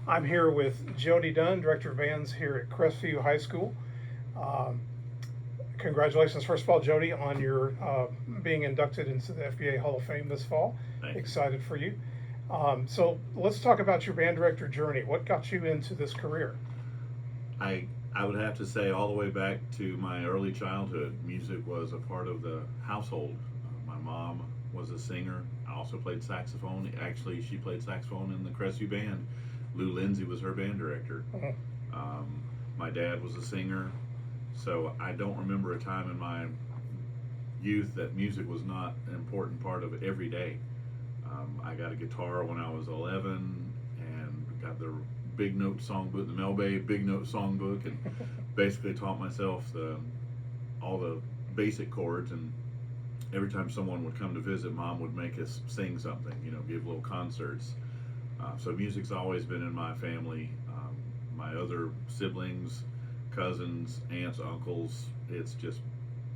I'm here with Jody Dunn, Director of Bands here at Crestview High School. Um, Congratulations, first of all, Jody, on your being inducted into the FBA Hall of Fame this fall. Thank you. Excited for you. So let's talk about your band director journey. What got you into this career? I would have to say all the way back to my early childhood, music was a part of the household. My mom was a singer. I also played saxophone. Actually, she played saxophone in the Crestview band. Lou Lindsay was her band director. Mhm. My dad was a singer. So I don't remember a time in my youth that music was not an important part of every day. I got a guitar when I was 11 and got the big note songbook, the Mel Bay big note songbook, and basically taught myself all the basic chords. And every time someone would come to visit, Mom would make us sing something, give little concerts. So music's always been in my family. My other siblings, cousins, aunts, uncles, it's just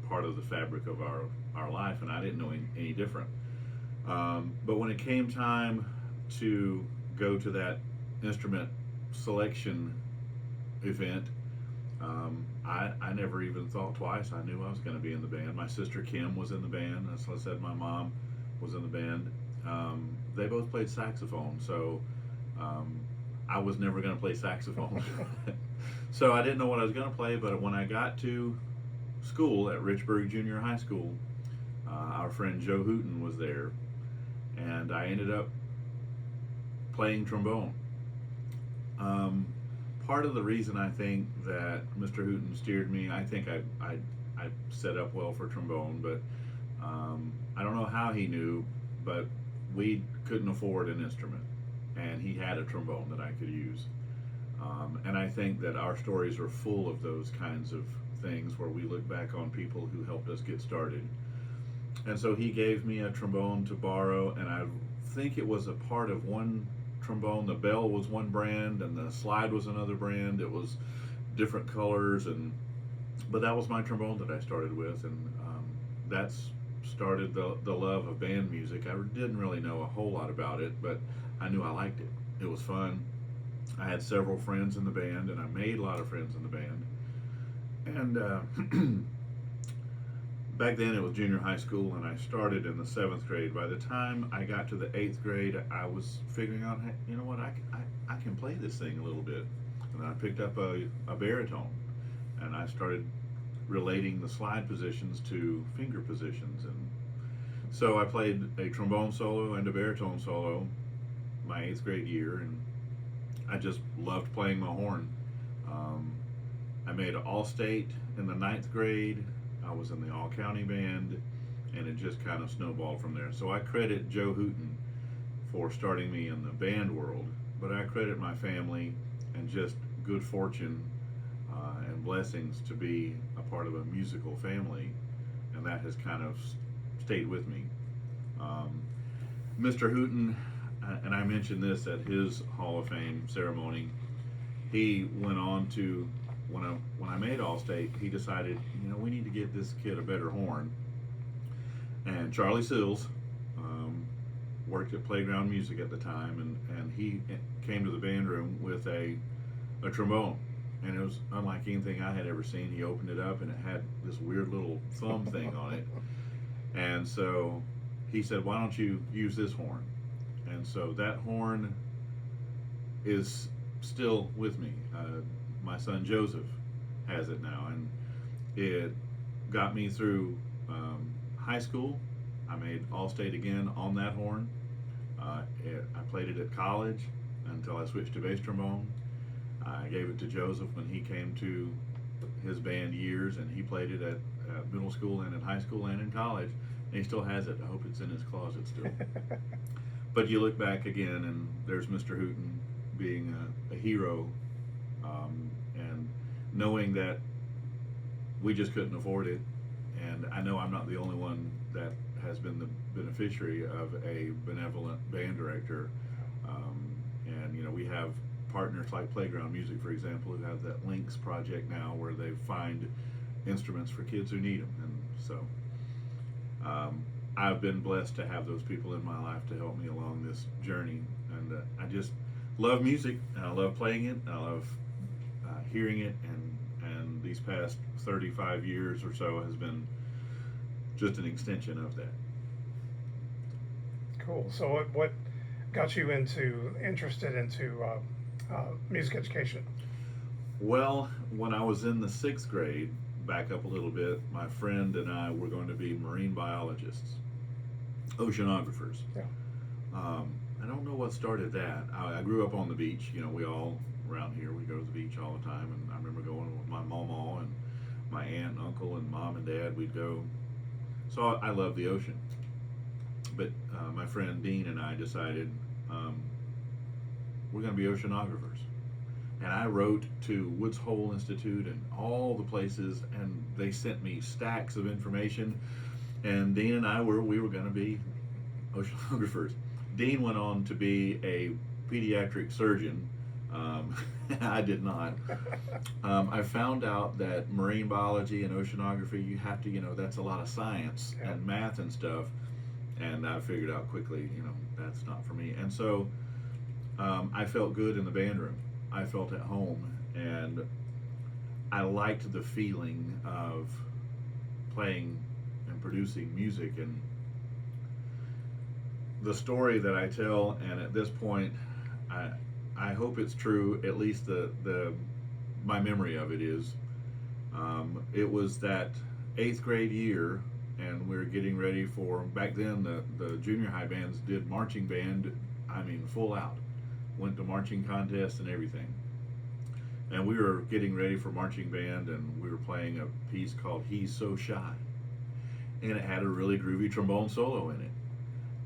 part of the fabric of our life, and I didn't know any different. But when it came time to go to that instrument selection event, I never even thought twice. I knew I was going to be in the band. My sister Kim was in the band. As I said, my mom was in the band. They both played saxophone, so I was never going to play saxophone. So I didn't know what I was going to play, but when I got to school at Richbourg Junior High School, our friend Joe Hooten was there, and I ended up playing trombone. Part of the reason I think that Mr. Hooten steered me, I think I set up well for trombone, but I don't know how he knew, but we couldn't afford an instrument, and he had a trombone that I could use. And I think that our stories are full of those kinds of things where we look back on people who helped us get started. And so he gave me a trombone to borrow, and I think it was a part of one trombone. The bell was one brand, and the slide was another brand. It was different colors, but that was my trombone that I started with, and that's started the love of band music. I didn't really know a whole lot about it, but I knew I liked it. It was fun. I had several friends in the band, and I made a lot of friends in the band. And back then it was junior high school, and I started in the 7th grade. By the time I got to the 8th grade, I was figuring out, hey, you know what, I can play this thing a little bit. And I picked up a baritone, and I started relating the slide positions to finger positions. And so I played a trombone solo and a baritone solo my 8th grade year, and I just loved playing my horn. I made All-State in the 9th grade. I was in the all-county band, and it just kind of snowballed from there. So I credit Joe Hooten for starting me in the band world, but I credit my family and just good fortune and blessings to be a part of a musical family, and that has kind of stayed with me. Mr. Hooten, and I mentioned this at his Hall of Fame ceremony, he went on to, when I made All-State, he decided, we need to get this kid a better horn. And Charlie Sills worked at Playground Music at the time, and he came to the band room with a trombone. And it was unlike anything I had ever seen. He opened it up, and it had this weird little thumb thing on it. And so he said, why don't you use this horn? And so that horn is still with me. My son Joseph has it now, and it got me through high school. I made All-State again on that horn. I played it at college until I switched to bass trombone. I gave it to Joseph when he came to his band years, and he played it at middle school and in high school and in college, and he still has it. I hope it's in his closet still. But you look back again, and there's Mr. Hooten being a hero, and knowing that we just couldn't afford it. And I know I'm not the only one that has been the beneficiary of a benevolent band director. And we have partners like Playground Music, for example, who have that Links project now, where they find instruments for kids who need them. And so I've been blessed to have those people in my life to help me along this journey. And I just love music, and I love playing it, and I love hearing it, and these past 35 years or so has been just an extension of that. Cool. So what got you interested into music education? Well, when I was in the 6th grade, back up a little bit, my friend and I were going to be marine biologists, oceanographers. Yeah. I don't know what started that. I grew up on the beach. You know, we all around here, we go to the beach all the time, and I remember going with my mama and my aunt and uncle and mom and dad. We'd go. So I love the ocean. But my friend Dean and I decided we're going to be oceanographers. And I wrote to Woods Hole Institute and all the places, and they sent me stacks of information. And Dean and I we were going to be oceanographers. Dean went on to be a pediatric surgeon. I did not. I found out that marine biology and oceanography, you have to, that's a lot of science and math and stuff. And I figured out quickly, that's not for me. And so I felt good in the band room. I felt at home, and I liked the feeling of playing and producing music. And the story that I tell, and at this point, I hope it's true, at least my memory of it is, it was that 8th grade year, and we were getting ready for, back then the junior high bands did marching band, full out. Went to marching contests and everything. And we were getting ready for marching band, and we were playing a piece called He's So Shy. And it had a really groovy trombone solo in it.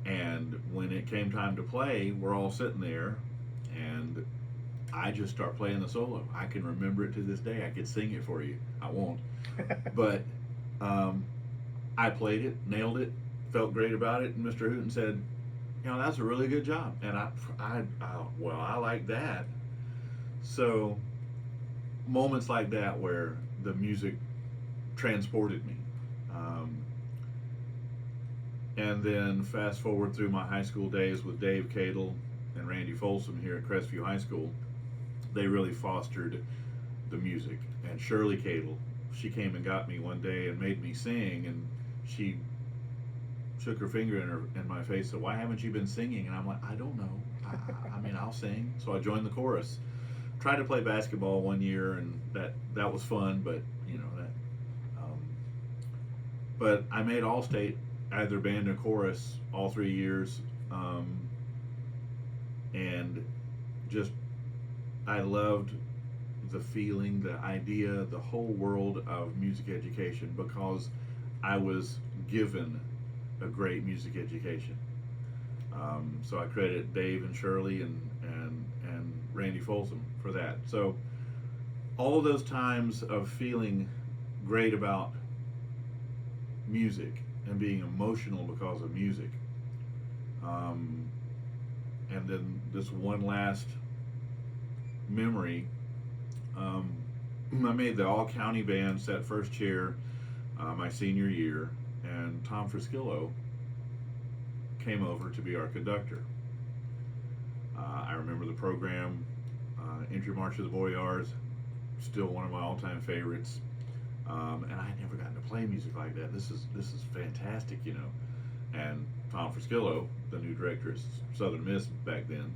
And when it came time to play, we're all sitting there, and I just start playing the solo. I can remember it to this day. I could sing it for you. I won't. But I played it, nailed it, felt great about it, and Mr. Hooten said, that's a really good job. And I like that. So moments like that where the music transported me. And then fast forward through my high school days with Dave Cadle and Randy Folsom here at Crestview High School, they really fostered the music. And Shirley Cadle, she came and got me one day and made me sing, and she shook her finger in my face, said, "Why haven't you been singing?" And I'm like, "I don't know. I'll sing." So I joined the chorus. Tried to play basketball one year, and that was fun, but but I made All-State, either band or chorus, all 3 years, and just I loved the feeling, the idea, the whole world of music education, because I was given a great music education. So I credit Dave and Shirley and Randy Folsom for that. So all of those times of feeling great about music and being emotional because of music. And then this one last memory, I made the all-county band, sat first chair my senior year, and Tom Friskillo came over to be our conductor. I remember the program, Entry March of the Boyars, still one of my all-time favorites. And I had never gotten to play music like that. This is fantastic, And Tom Friskillo, the new director of Southern Miss back then,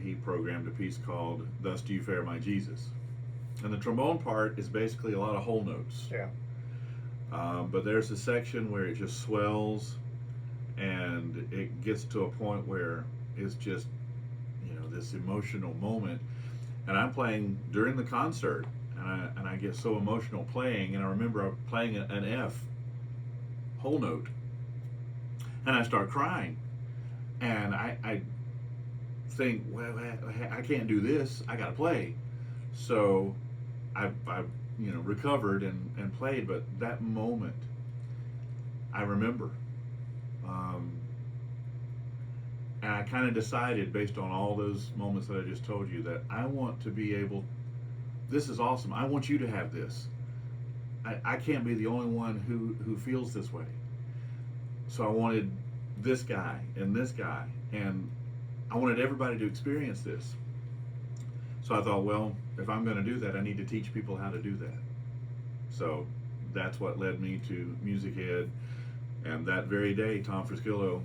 he programmed a piece called "Thus Do You Fare My Jesus." And the trombone part is basically a lot of whole notes. Yeah. But there's a section where it just swells, and it gets to a point where it's just, this emotional moment. And I'm playing during the concert, and I get so emotional playing, and I remember playing an F whole note, and I start crying, and I think, well, I can't do this. I got to play. So I recovered and played, but that moment I remember. And I kind of decided, based on all those moments that I just told you, that I want to be able, this is awesome. I want you to have this. I can't be the only one who feels this way. So I wanted this guy, and I wanted everybody to experience this. So I thought, well, if I'm going to do that, I need to teach people how to do that. So that's what led me to Music Ed. And that very day, Tom Friskillo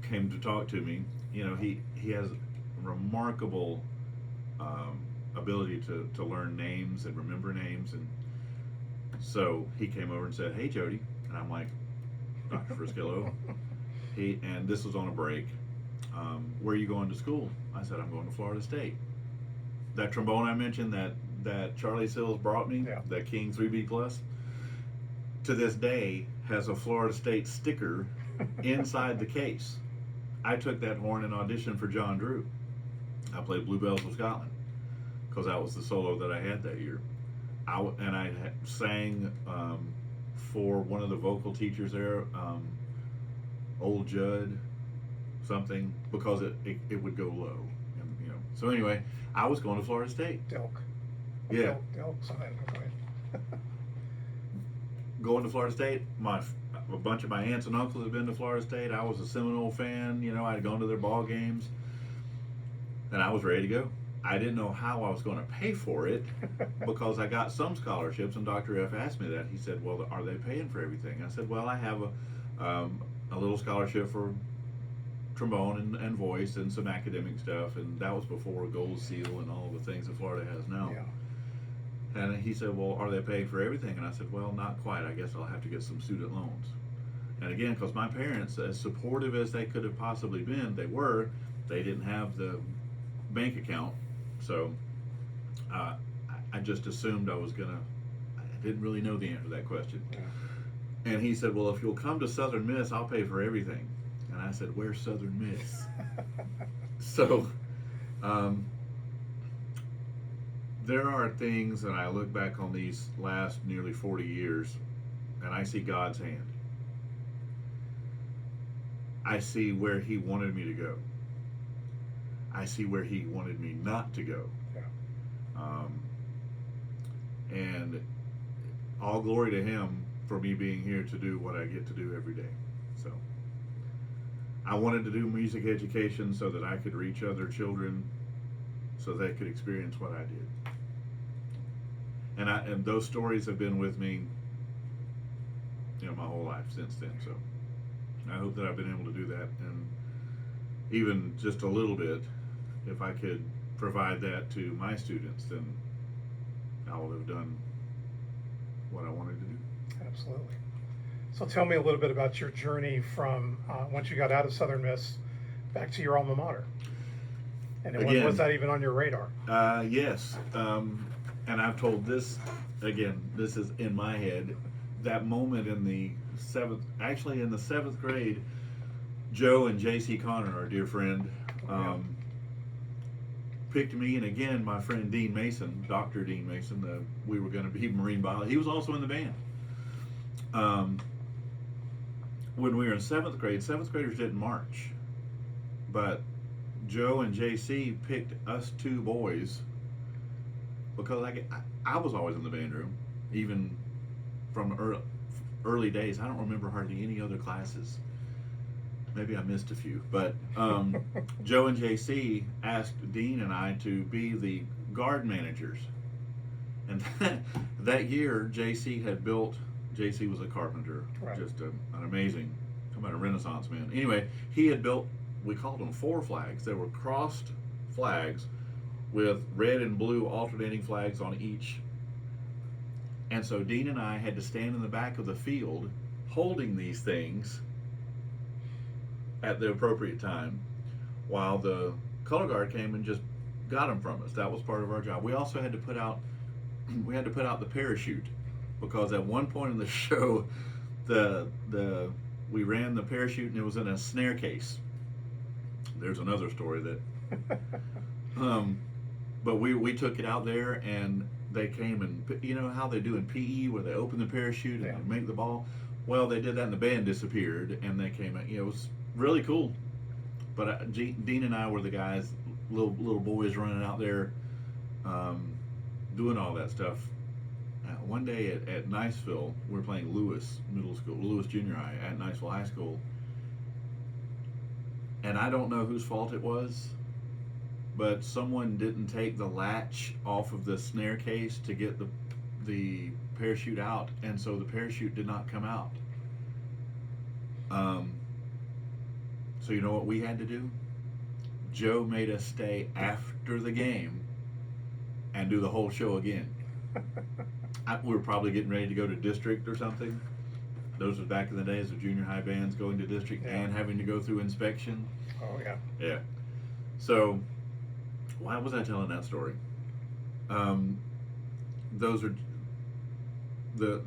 came to talk to me. You know, he has remarkable ability to learn names and remember names. And so he came over and said, "Hey, Jody." And I'm like, "Dr. Friskillo." And this was on a break. "Where are you going to school?" I said, "I'm going to Florida State." That trombone I mentioned that Charlie Sills brought me, Yeah. that King 3B Plus, to this day has a Florida State sticker inside the case. I took that horn and auditioned for John Drew. I played Bluebells of Scotland because that was the solo that I had that year. I sang for one of the vocal teachers there, Old Judd something, because it would go low. And, you know. So anyway, I was going to Florida State. Delk. Yeah. Delk, something. Okay. Going to Florida State, a bunch of my aunts and uncles had been to Florida State. I was a Seminole fan, you know, I'd gone to their ball games, and I was ready to go. I didn't know how I was going to pay for it because I got some scholarships, and Dr. F asked me that. He said, "Well, are they paying for everything?" I said, "Well, I have a little scholarship for trombone and voice and some academic stuff," and that was before Gold Seal and all the things that Florida has now. Yeah. And he said, "Well, are they paying for everything?" And I said, "Well, not quite. I guess I'll have to get some student loans." And again, because my parents, as supportive as they could have possibly been, they didn't have the bank account. So I just assumed I didn't really know the answer to that question. Yeah. And he said, "Well, if you'll come to Southern Miss, I'll pay for everything." And I said, "Where's Southern Miss?" So there are things that I look back on these last nearly 40 years and I see God's hand. I see where he wanted me to go. I see where he wanted me not to go. Yeah. And all glory to him for me being here to do what I get to do every day. So I wanted to do music education so that I could reach other children so they could experience what I did. And those stories have been with me, you know, my whole life since then. So I hope that I've been able to do that, and even just a little bit, if I could provide that to my students, then I would have done what I wanted to do. Absolutely. So tell me a little bit about your journey from once you got out of Southern Miss back to your alma mater. And when was that even on your radar? Yes. And I've told this, again, this is in my head, that moment in the seventh grade, Joe and J.C. Connor, our dear friend, picked me, and again, my friend Dean Mason, Dr. Dean Mason, we were going to be marine biology. He was also in the band. When we were in seventh graders didn't march, but Joe and JC picked us two boys because I was always in the band room, even from early days. I don't remember hardly any other classes. Maybe I missed a few, but Joe and JC asked Dean and I to be the guard managers. And that year, JC was a carpenter, right. Just an amazing, talking about a Renaissance man. Anyway, he had built, we called them 4 flags. They were crossed flags with red and blue alternating flags on each. And so Dean and I had to stand in the back of the field holding these things at the appropriate time while the color guard came and just got them from us. That was part of our job. We also had to put out the parachute, because at one point in the show we ran the parachute and it was in a snare case. There's another story that but we took it out there and they came, and you know how they do in PE where they open the parachute and they make the ball? Well, they did that and the band disappeared, and they came out. You know, it was really cool. But Dean and I were the guys, little boys running out there, doing all that stuff. One day at Niceville, we were playing Lewis Junior High at Niceville High School, and I don't know whose fault it was, but someone didn't take the latch off of the snare case to get the parachute out, and so the parachute did not come out. So you know what we had to do? Joe made us stay after the game and do the whole show again. We were probably getting ready to go to district or something. Those were back in the days of junior high bands going to district and having to go through inspection. Oh, yeah. Yeah. So, why was I telling that story? Those are the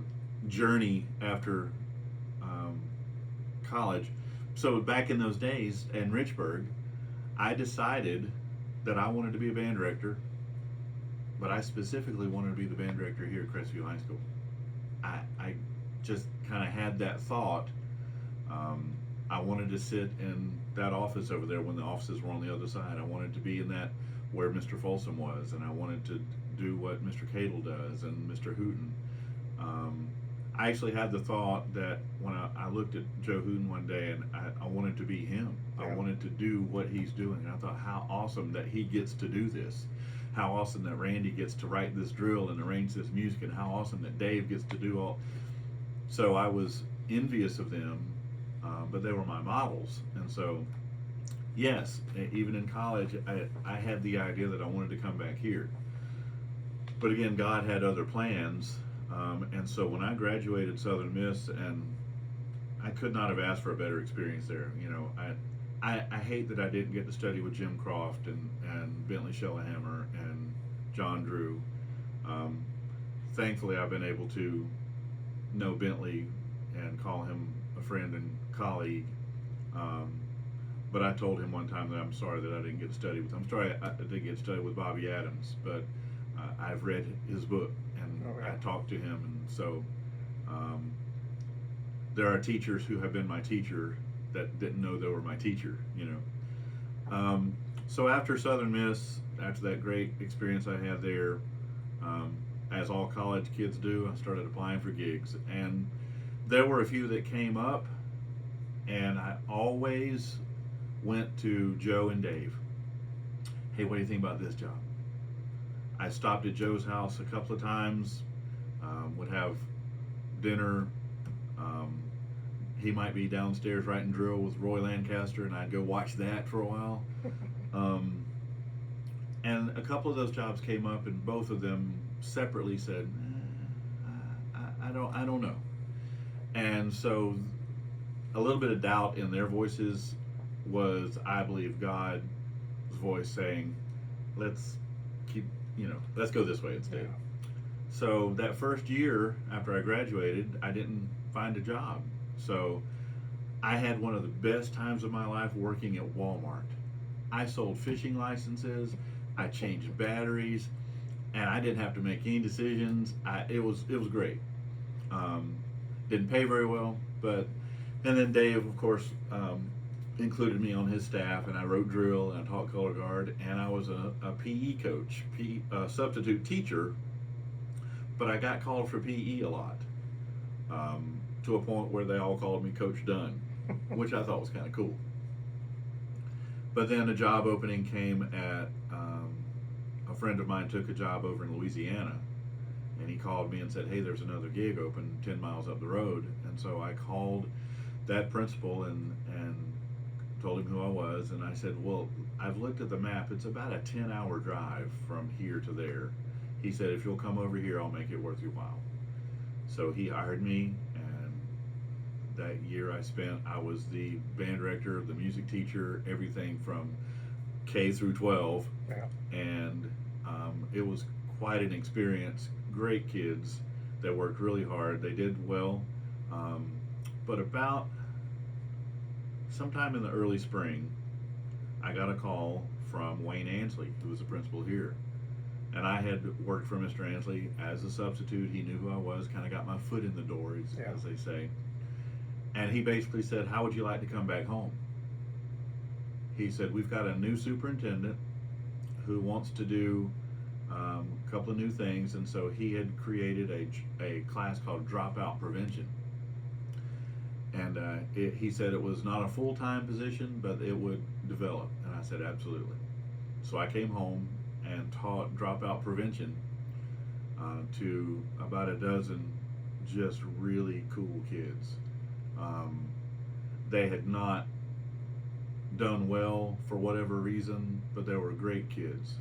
journey after college. So, back in those days in Richbourg, I decided that I wanted to be a band director, but I specifically wanted to be the band director here at Crestview High School. I just kind of had that thought. I wanted to sit in that office over there when the offices were on the other side. I wanted to be in that where Mr. Folsom was, and I wanted to do what Mr. Cadle does and Mr. Hooten. I actually had the thought that when I looked at Joe Hooten one day, and I wanted to be him. Yeah. I wanted to do what he's doing. And I thought, how awesome that he gets to do this. How awesome that Randy gets to write this drill and arrange this music, and how awesome that Dave gets to do all. So I was envious of them, but they were my models. And so, yes, even in college, I had the idea that I wanted to come back here. But again, God had other plans. And so when I graduated Southern Miss, and I could not have asked for a better experience there. You know, I hate that I didn't get to study with Jim Croft and Bentley Shellahammer and John Drew. Thankfully, I've been able to know Bentley and call him a friend and colleague. But I told him one time that I'm sorry that I didn't get to study with him. I'm sorry I didn't get to study with Bobby Adams, but I've read his book, and I talked to him, and so there are teachers who have been my teacher that didn't know they were my teacher, you know. So after Southern Miss, after that great experience I had there, as all college kids do, I started applying for gigs, and there were a few that came up, and I always went to Joe and Dave. Hey, what do you think about this job? I stopped at Joe's house a couple of times, would have dinner. He might be downstairs writing drill with Roy Lancaster, and I'd go watch that for a while. And a couple of those jobs came up, and both of them separately said, I don't know. And so a little bit of doubt in their voices was, I believe, God's voice saying, let's go this way instead. Yeah. So that first year after I graduated, I didn't find a job. So I had one of the best times of my life working at Walmart. I sold fishing licenses, I changed batteries, and I didn't have to make any decisions. It was great. Didn't pay very well, and then Dave, of course, included me on his staff, and I wrote drill, and I taught color guard, and I was a PE coach, substitute teacher, but I got called for PE a lot, to a point where they all called me Coach Dunn, which I thought was kind of cool. But then a job opening came at, a friend of mine took a job over in Louisiana, and he called me and said, hey, there's another gig open 10 miles up the road. And so I called that principal and told him who I was, and I said, well, I've looked at the map, it's about a 10-hour drive from here to there. He said, if you'll come over here, I'll make it worth your while. So he hired me, and that year I was the band director, the music teacher, everything from K through 12. Yeah. And it was quite an experience. Great kids that worked really hard. They did well. But about sometime in the early spring, I got a call from Wayne Ansley, who was the principal here. And I had worked for Mr. Ansley as a substitute. He knew who I was, kind of got my foot in the door, as they say. And he basically said, how would you like to come back home? He said, we've got a new superintendent who wants to do a couple of new things. And so he had created a class called Dropout Prevention. And he said it was not a full-time position, but it would develop. And I said, absolutely. So I came home and taught dropout prevention to about a dozen just really cool kids. They had not done well for whatever reason, but they were great kids.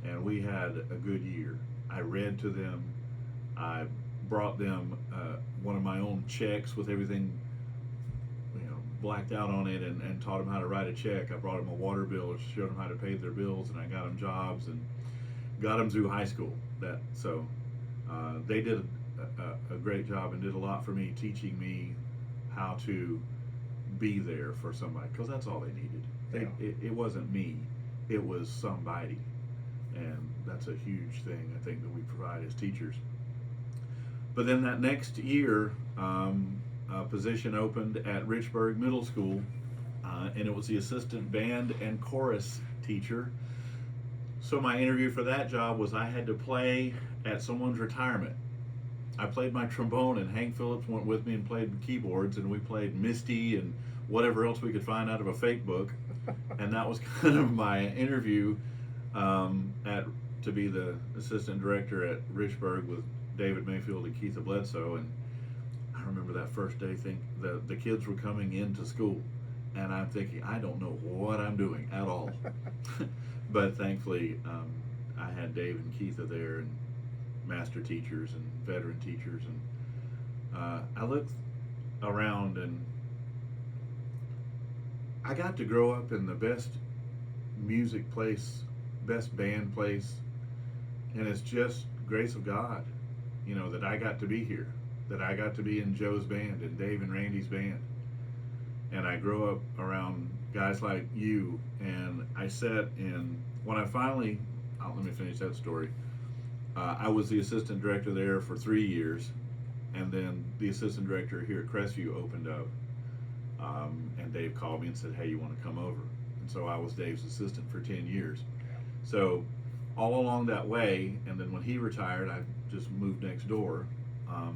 And we had a good year. I read to them. I brought them one of my own checks with everything, blacked out on it, and taught them how to write a check. I brought them a water bill, showed them how to pay their bills, and I got them jobs and got them through high school. They did a great job and did a lot for me, teaching me how to be there for somebody, because that's all they needed. It wasn't me, it was somebody, and that's a huge thing I think that we provide as teachers. But then that next year, a position opened at Richbourg Middle School, and it was the assistant band and chorus teacher. So my interview for that job was I had to play at someone's retirement. I played my trombone, and Hank Phillips went with me and played keyboards, and we played Misty and whatever else we could find out of a fake book. And that was kind of my interview to be the assistant director at Richbourg with David Mayfield and Keitha Bledsoe. And I remember that first day, the kids were coming into school, and I'm thinking, I don't know what I'm doing at all. But thankfully, I had Dave and Keitha there, and master teachers and veteran teachers, and I looked around, and I got to grow up in the best music place, best band place, and it's just grace of God, that I got to be here, that I got to be in Joe's band and Dave and Randy's band, and I grew up around guys like you, and I sat in, when I finally, let me finish that story. I was the assistant director there for 3 years, and then the assistant director here at Crestview opened up, and Dave called me and said, hey, you want to come over? And so I was Dave's assistant for 10 years. So all along that way, and then when he retired, I just moved next door.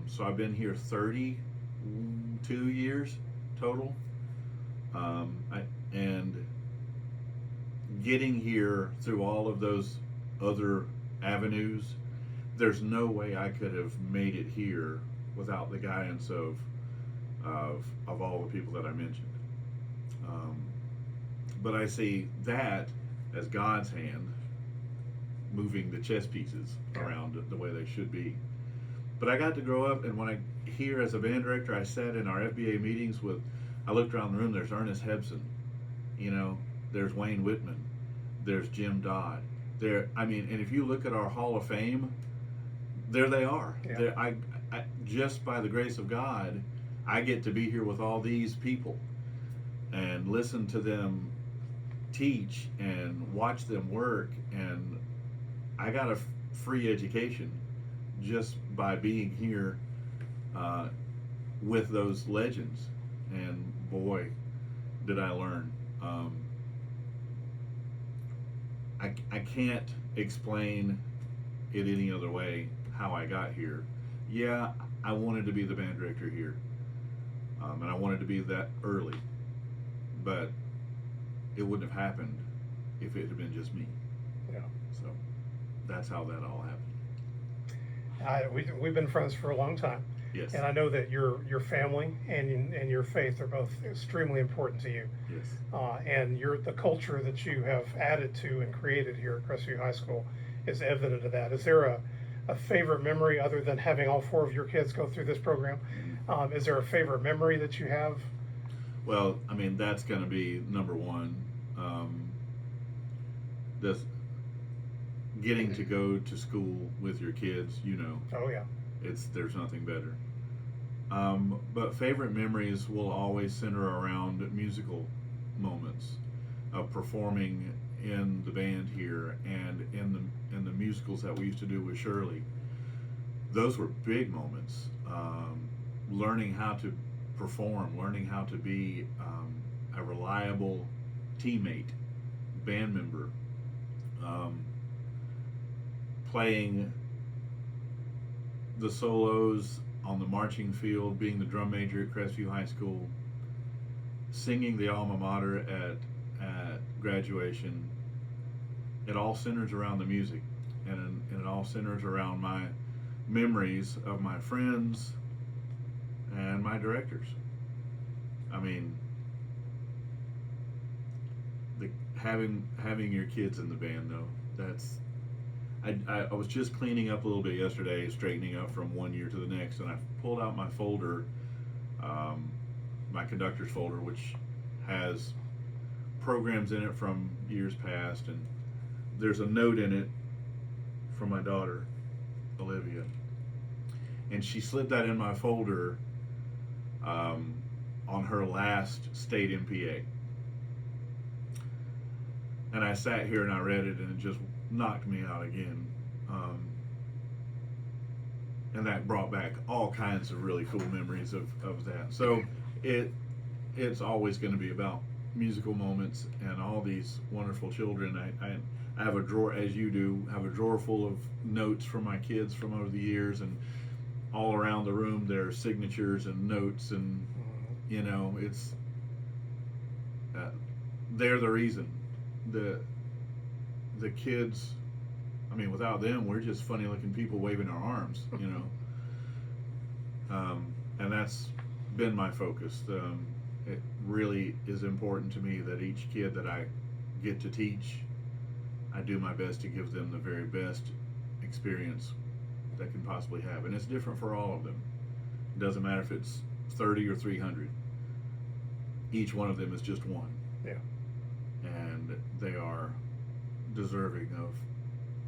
So I've been here 32 years total. And getting here through all of those other avenues, there's no way I could have made it here without the guidance of all the people that I mentioned. But I see that as God's hand moving the chess pieces around the way they should be. But I got to grow up, and when I here as a band director, I sat in our FBA meetings I looked around the room, there's Ernest Hebson, there's Wayne Whitman, there's Jim Dodd. And if you look at our Hall of Fame, there they are. Yeah. I just by the grace of God, I get to be here with all these people and listen to them teach and watch them work, and I got a free education just by being here with those legends, and boy, did I learn. I can't explain it any other way how I got here. Yeah, I wanted to be the band director here, and I wanted to be that early, but it wouldn't have happened if it had been just me. Yeah. So that's how that all happened. We've been friends for a long time. Yes. And I know that your family and your faith are both extremely important to you. Yes. And the culture that you have added to and created here at Crestview High School is evident of that. Is there a favorite memory other than having all 4 of your kids go through this program? Is there a favorite memory that you have? Well, that's going to be number one. This getting to go to school with your kids, Oh yeah. There's nothing better. But favorite memories will always center around musical moments of performing in the band here and in the musicals that we used to do with Shirley. Those were big moments. Learning how to perform, learning how to be a reliable teammate, band member, playing the solos on the marching field, being the drum major at Crestview High School, singing the alma mater at graduation, it all centers around the music, and it all centers around my memories of my friends and my directors. I mean, having your kids in the band, though, that's I was just cleaning up a little bit yesterday, straightening up from one year to the next, and I pulled out my folder, my conductor's folder, which has programs in it from years past, and there's a note in it from my daughter, Olivia, and she slid that in my folder on her last state MPA. And I sat here and I read it, and it just knocked me out again. And that brought back all kinds of really cool memories of that. So it's always going to be about musical moments and all these wonderful children. I have a drawer, as you do, have a drawer full of notes from my kids from over the years, and all around the room there are signatures and notes, and you know, it's they're the reason. The kids, I mean, without them, we're just funny looking people waving our arms, you know. And that's been my focus. It really is important to me that each kid that I get to teach, I do my best to give them the very best experience they can possibly have. And it's different for all of them. It doesn't matter if it's 30 or 300. Each one of them is just one. Yeah. And they are deserving of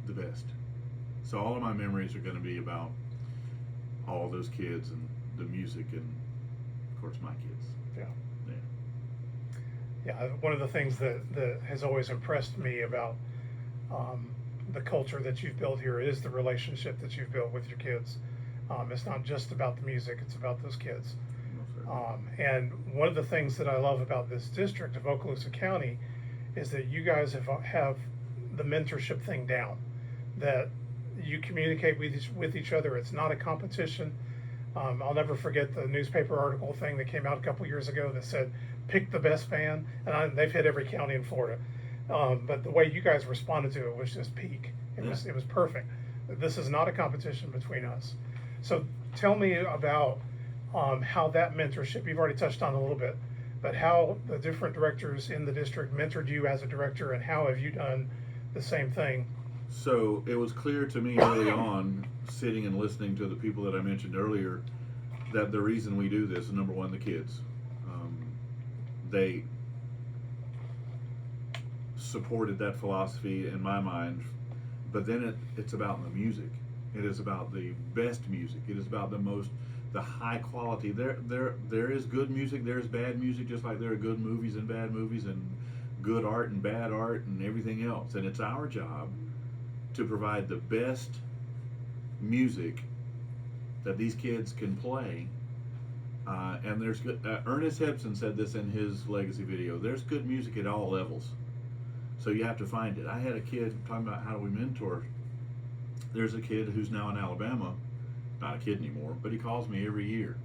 the best. So all of my memories are going to be about all those kids and the music and, of course, my kids. Yeah. Yeah. Yeah, one of the things that has always impressed me about the culture that you've built here is the relationship that you've built with your kids. It's not just about the music, it's about those kids. And one of the things that I love about this district of Okaloosa County is that you guys have the mentorship thing down, that you communicate with each other. It's not a competition. I'll never forget the newspaper article thing that came out a couple years ago that said, pick the best band, and they've hit every county in Florida. But the way you guys responded to it was just peak. It was perfect. This is not a competition between us. So tell me about how that mentorship, you've already touched on a little bit, but how the different directors in the district mentored you as a director, and how have you done the same thing? So it was clear to me early on, sitting and listening to the people that I mentioned earlier, that the reason we do this is, number one, the kids. They supported that philosophy in my mind, but then it's about the music. It is about the best music. It is about the high quality. There is good music, there's bad music, just like there are good movies and bad movies, and good art and bad art and everything else. And it's our job to provide the best music that these kids can play. And there's good, Ernest Hepson said this in his legacy video, there's good music at all levels. So you have to find it. I had a kid talking about how do we mentor. There's a kid who's now in Alabama, not a kid anymore, but he calls me every year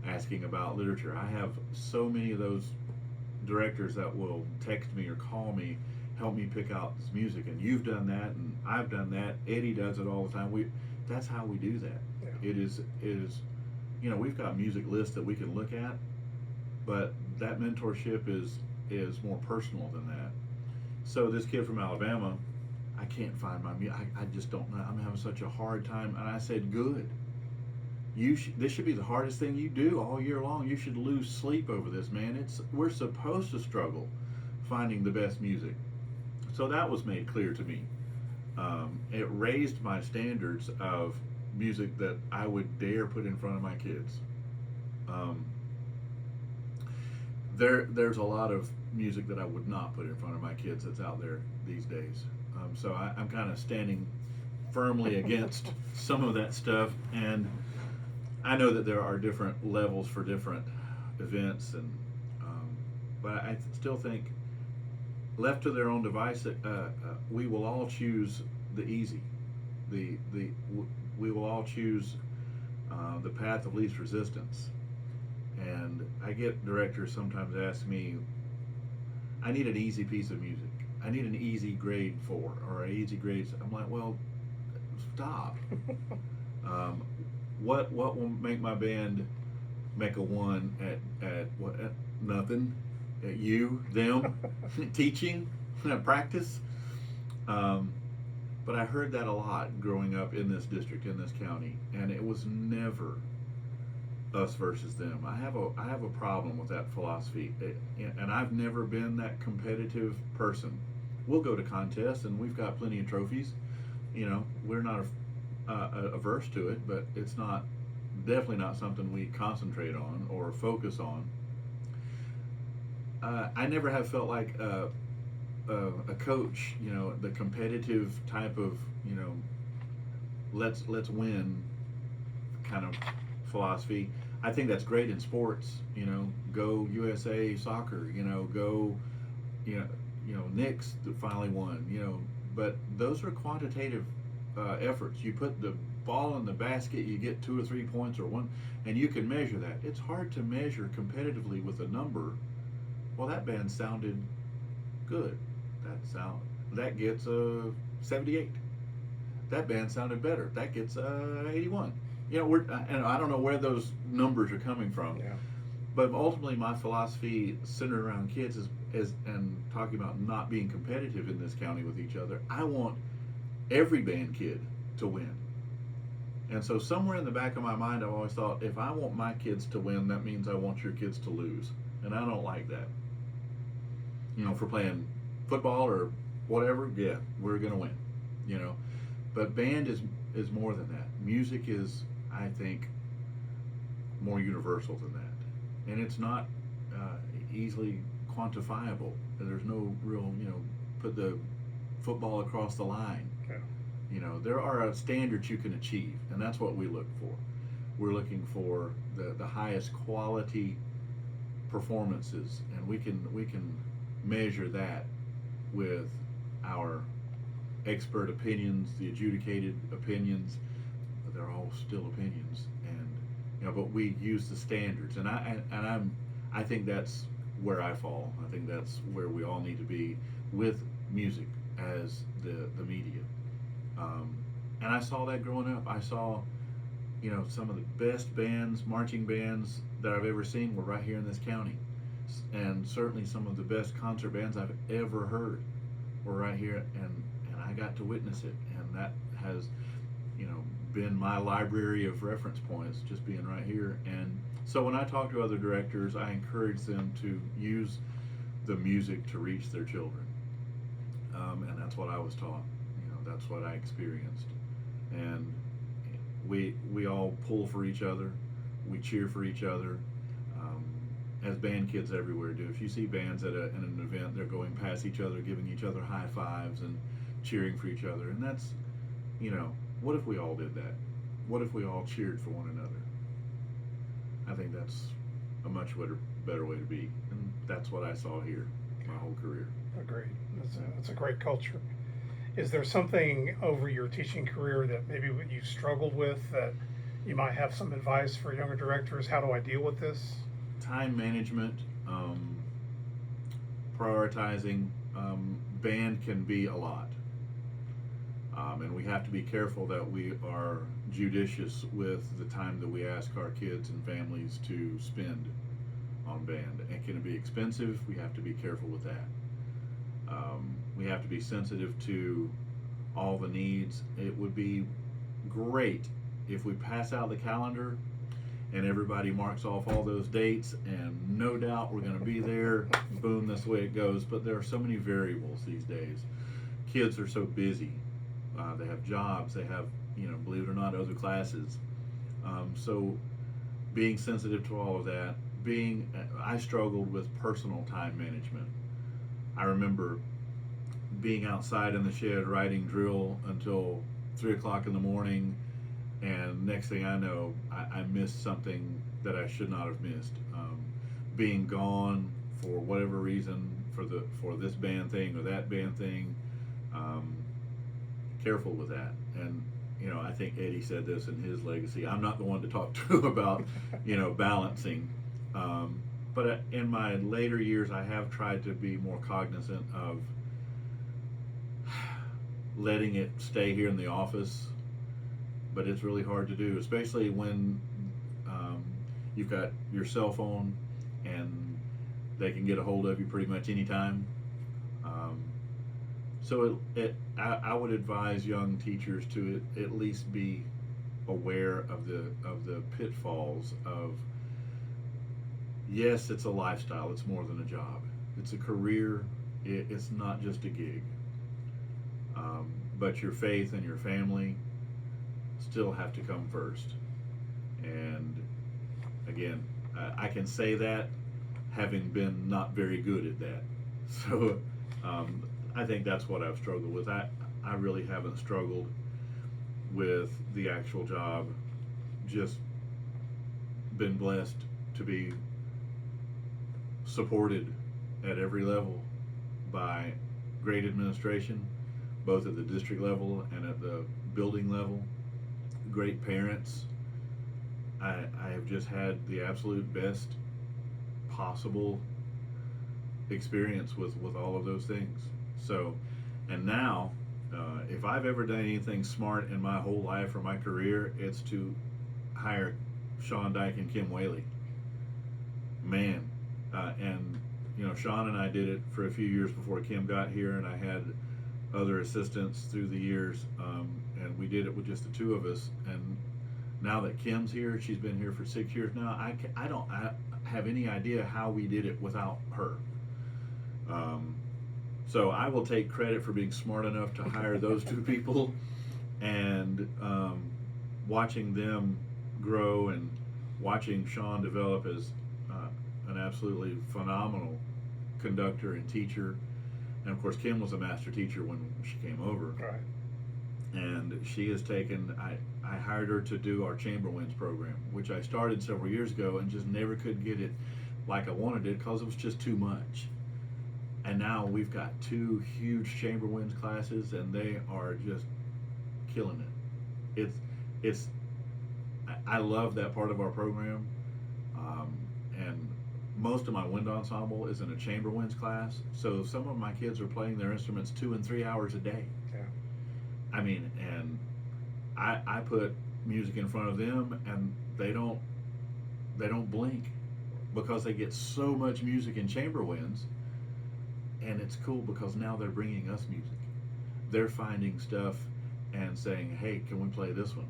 asking about literature. I have so many of those directors that will text me or call me, help me pick out this music, and you've done that, and I've done that. Eddie does it all the time. That's how we do that. Yeah. It is, you know, we've got music lists that we can look at, but that mentorship is more personal than that. So this kid from Alabama, I can't find my music. I just don't know. I'm having such a hard time. And I said, good. This should be the hardest thing you do all year long. You should lose sleep over this, man. We're supposed to struggle finding the best music. So that was made clear to me. It raised my standards of music that I would dare put in front of my kids. There's a lot of music that I would not put in front of my kids that's out there these days. So I'm kind of standing firmly against some of that stuff, and I know that there are different levels for different events, and but I still think, left to their own device, we will all choose the easy. We will all choose the path of least resistance. And I get directors sometimes ask me, I need an easy piece of music. I need an easy grade 4 or an easy grade. I'm like, well, stop. What will make my band make a 1 at what? At nothing. At you, them, teaching, practice. But I heard that a lot growing up in this district, in this county, and it was never us versus them. I have a problem with that philosophy, and I've never been that competitive person. We'll go to contests, and we've got plenty of trophies. We're not averse to it, but it's definitely not something we concentrate on or focus on. I never have felt like a coach, the competitive type of, let's win kind of philosophy. I think that's great in sports, go USA soccer, go, Knicks that finally won, but those are quantitative efforts. You put the ball in the basket, you get 2 or 3 points or 1, and you can measure that. It's hard to measure competitively with a number. Well, that band sounded good. That gets a 78. That band sounded better. That gets a 81. And I don't know where those numbers are coming from. Yeah. But ultimately, my philosophy centered around kids is and talking about not being competitive in this county with each other. I want every band kid to win. And so somewhere in the back of my mind, I've always thought, if I want my kids to win, that means I want your kids to lose. And I don't like that. For playing football or whatever, yeah, we're going to win, But band is more than that. Music is, I think, more universal than that. And it's not easily quantifiable. There's no real, put the football across the line. Okay. There are standards you can achieve, and that's what we look for. We're looking for the highest quality performances, and we can measure that with our expert opinions, the adjudicated opinions. But they're all still opinions, and but we use the standards, and I think that's where I fall. I think that's where we all need to be with music as the media. And I saw that growing up. I saw, some of the best bands, marching bands that I've ever seen were right here in this county. And certainly some of the best concert bands I've ever heard were right here, and I got to witness it. And that has, been my library of reference points, just being right here. And so when I talk to other directors, I encourage them to use the music to reach their children. And that's what I was taught. That's what I experienced. And we all pull for each other. We cheer for each other. As band kids everywhere do. If you see bands at an event, they're going past each other, giving each other high fives and cheering for each other. And that's, what if we all did that? What if we all cheered for one another? I think that's a much better way to be. And that's what I saw here my whole career. Agreed. That's a great culture. Is there something over your teaching career that maybe you struggled with that you might have some advice for younger directors? How do I deal with this? Time management, prioritizing. Band can be a lot, and we have to be careful that we are judicious with the time that we ask our kids and families to spend on band. And can it be expensive? We have to be careful with that. We have to be sensitive to all the needs. It would be great if we pass out the calendar and everybody marks off all those dates, and no doubt we're going to be there. Boom, that's the way it goes. But there are so many variables these days. Kids are so busy. They have jobs. They have, believe it or not, other classes. So being sensitive to all of that. I struggled with personal time management. I remember being outside in the shed writing drill until 3 o'clock in the morning, and next thing I know, I missed something that I should not have missed. Being gone for whatever reason, for this band thing or that band thing, careful with that. And I think Eddie said this in his legacy. I'm not the one to talk to about balancing. But in my later years, I have tried to be more cognizant of letting it stay here in the office, but it's really hard to do, especially when you've got your cell phone and they can get a hold of you pretty much anytime. I would advise young teachers to at least be aware of the pitfalls of, yes, it's a lifestyle, it's more than a job, it's a career, it's not just a gig, but your faith and your family still have to come first. And again, I can say that having been not very good at that. So I think that's what I've struggled with. I really haven't struggled with the actual job, just been blessed to be supported at every level by great administration, both at the district level and at the building level, great parents. I have just had the absolute best possible experience with all of those things. So, and now, if I've ever done anything smart in my whole life or my career, it's to hire Sean Dyke and Kim Whaley. Man, and you know, Sean and I did it for a few years before Kim got here, and I had other assistants through the years, and we did it with just the two of us. And now that Kim's here, she's been here for 6 years now, I don't have any idea how we did it without her. So I will take credit for being smart enough to hire those two people, and watching them grow and watching Sean develop as an absolutely phenomenal conductor and teacher. And of course, Kim was a master teacher when she came over. Right. And she has taken, I hired her to do our Chamber Winds program, which I started several years ago and just never could get it like I wanted it because it was just too much. And now we've got 2 huge Chamber Winds classes, and they are just killing it. I love that part of our program. And most of my wind ensemble is in a Chamber Winds class. So some of my kids are playing their instruments 2 and 3 hours a day. Yeah. I mean, and I put music in front of them, and they don't blink because they get so much music in Chamber Winds. And it's cool because now they're bringing us music. They're finding stuff and saying, hey, can we play this one?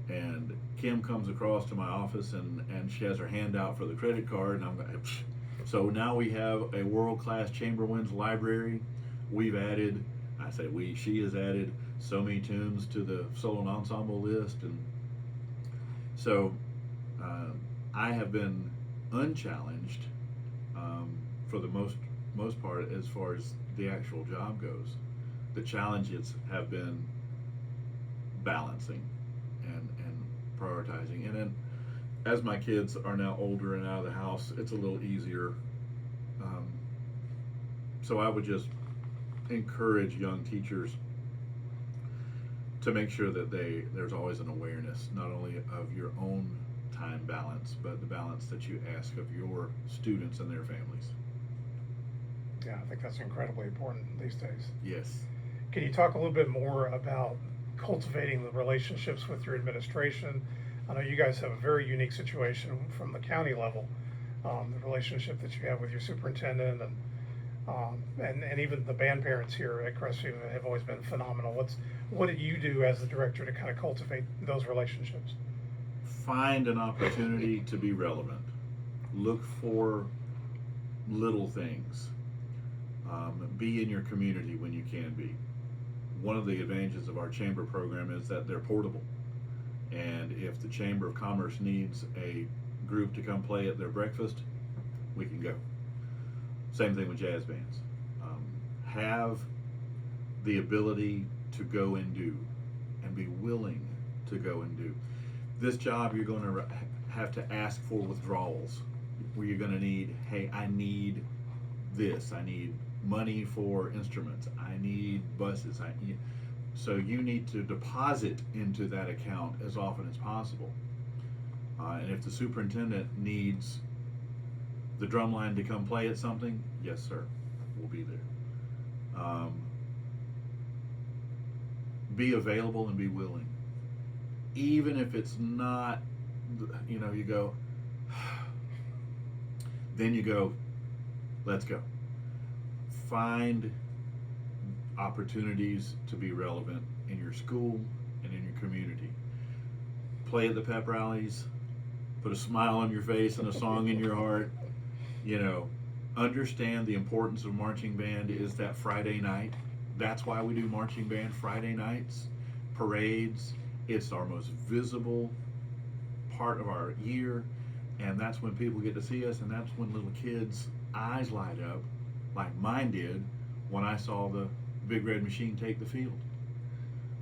And Kim comes across to my office, and she has her hand out for the credit card, and I'm like, psh. So now we have a world-class Chamber Winds library. We've added, I say we, she has added so many tunes to the solo and ensemble list. And so I have been unchallenged for the most part as far as the actual job goes. The challenges have been balancing and prioritizing. And then as my kids are now older and out of the house, it's a little easier. So I would just encourage young teachers to make sure that there's always an awareness, not only of your own time balance, but the balance that you ask of your students and their families. Yeah, I think that's incredibly important these days. Yes. Can you talk a little bit more about cultivating the relationships with your administration? I know you guys have a very unique situation from the county level. The relationship that you have with your superintendent and even the band parents here at Crestview have always been phenomenal. What do you do as the director to kind of cultivate those relationships? Find an opportunity to be relevant. Look for little things. Be in your community when you can be. One of the advantages of our chamber program is that they're portable. And if the Chamber of Commerce needs a group to come play at their breakfast, we can go. Same thing with jazz bands. Have the ability to go and do, and be willing to go and do. This job, you're going to have to ask for withdrawals, where you're going to need, hey, I need this, I need money for instruments, I need buses, so you need to deposit into that account as often as possible. And if the superintendent needs the drum line to come play at something, yes sir, we'll be there. be available and be willing. Even if it's not, you know, you go, then you go, let's go. Find opportunities to be relevant in your school and in your community. Play at the pep rallies, put a smile on your face and a song in your heart. You know, understand the importance of marching band is that Friday night. That's why we do marching band Friday nights, parades. It's our most visible part of our year, and that's when people get to see us, and that's when little kids' eyes light up, like mine did when I saw the Big Red Machine take the field.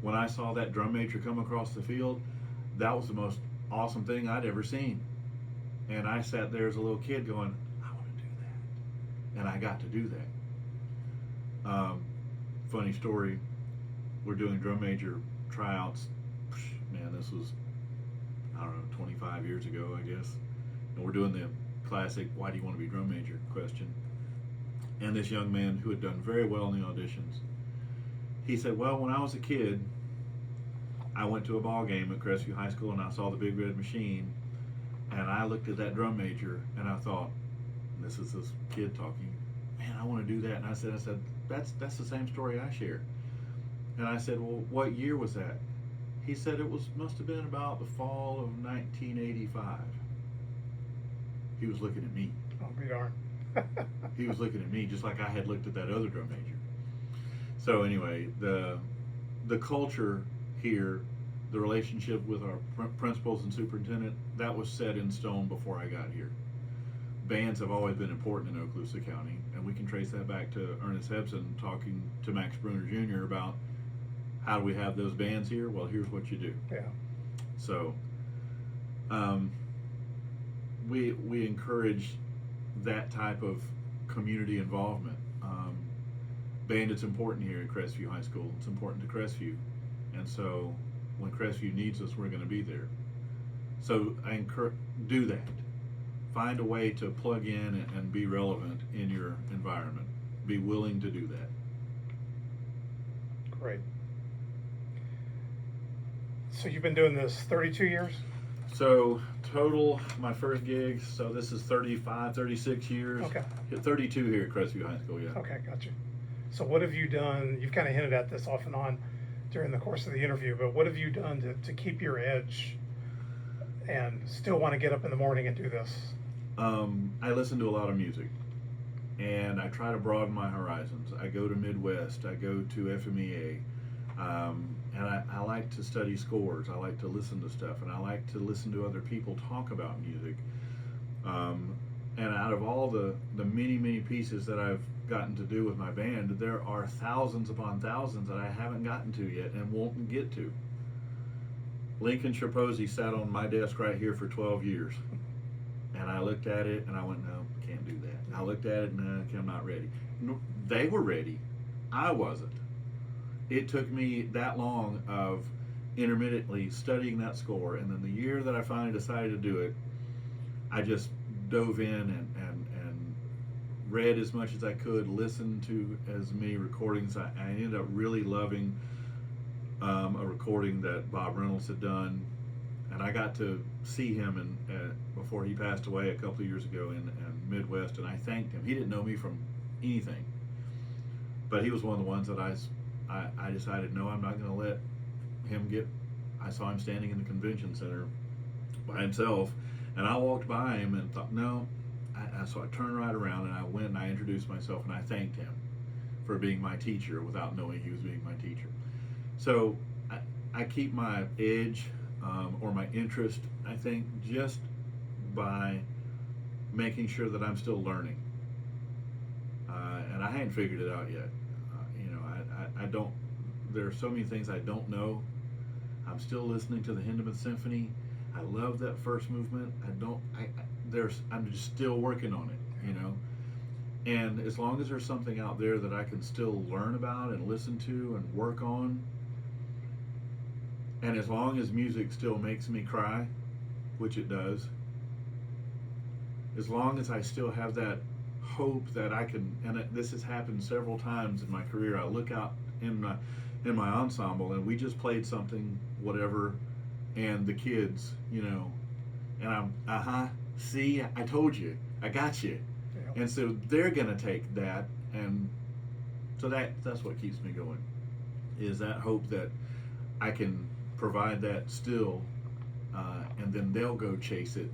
When I saw that drum major come across the field, that was the most awesome thing I'd ever seen. And I sat there as a little kid going, I want to do that. And I got to do that. Funny story, we're doing drum major tryouts. Man, this was, I don't know, 25 years ago, I guess. And we're doing the classic, why do you want to be drum major question. And this young man who had done very well in the auditions, he said, well, when I was a kid, I went to a ball game at Crestview High School and I saw the Big Red Machine, and I looked at that drum major and I thought, this is this kid talking, man, I want to do that. And I said, that's the same story I share. And I said, well, what year was that? He said it must have been about the fall of 1985. He was looking at me. Oh, be darn. He was looking at me just like I had looked at that other drum major. So anyway, the culture here, the relationship with our principals and superintendent, that was set in stone before I got here. Bands have always been important in Okaloosa County, and we can trace that back to Ernest Hebson talking to Max Bruner Jr. about how do we have those bands here? Well, here's what you do. Yeah. So we encourage that type of community involvement. Band, it's important here at Crestview High School. It's important to Crestview. And so when Crestview needs us, we're going to be there. So I encourage, do that. Find a way to plug in and be relevant in your environment. Be willing to do that. Great. So you've been doing this 32 years? So total, my first gig, so this is 35, 36 years. Okay. 32 here at Crestview High School, yeah. Okay, gotcha. So what have you done? You've kind of hinted at this off and on during the course of the interview, but what have you done to keep your edge and still want to get up in the morning and do this? I listen to a lot of music, and I try to broaden my horizons. I go to Midwest, I go to FBA, and I like to study scores. I like to listen to stuff, and I like to listen to other people talk about music. And out of all the many, many pieces that I've gotten to do with my band, there are thousands upon thousands that I haven't gotten to yet and won't get to. Lincoln Sherposy sat on my desk right here for 12 years. And I looked at it and I went, no, can't do that. I looked at it and no, I'm not ready. No, they were ready. I wasn't. It took me that long of intermittently studying that score, and then the year that I finally decided to do it, I just dove in and read as much as I could, listened to as many recordings. I ended up really loving a recording that Bob Reynolds had done, and I got to see him before he passed away a couple of years ago in Midwest, and I thanked him. He didn't know me from anything, but he was one of the ones that I decided, no, I'm not going to let him get. I saw him standing in the convention center by himself, and I walked by him and thought, no. So I turned right around and I went and I introduced myself and I thanked him for being my teacher without knowing he was being my teacher. So I keep my edge or my interest, I think, just by making sure that I'm still learning. And I hadn't figured it out yet. I don't, there are so many things I don't know. I'm still listening to the Hindemith Symphony. I love that first movement. I'm just still working on it, And as long as there's something out there that I can still learn about and listen to and work on, and as long as music still makes me cry, which it does, as long as I still have that hope that I can, and this has happened several times in my career, I look out in in my ensemble, and we just played something, whatever, and the kids, and I'm, see, I told you, I got you. Yeah. And so they're going to take that, and so that's what keeps me going, is that hope that I can provide that still, and then they'll go chase it,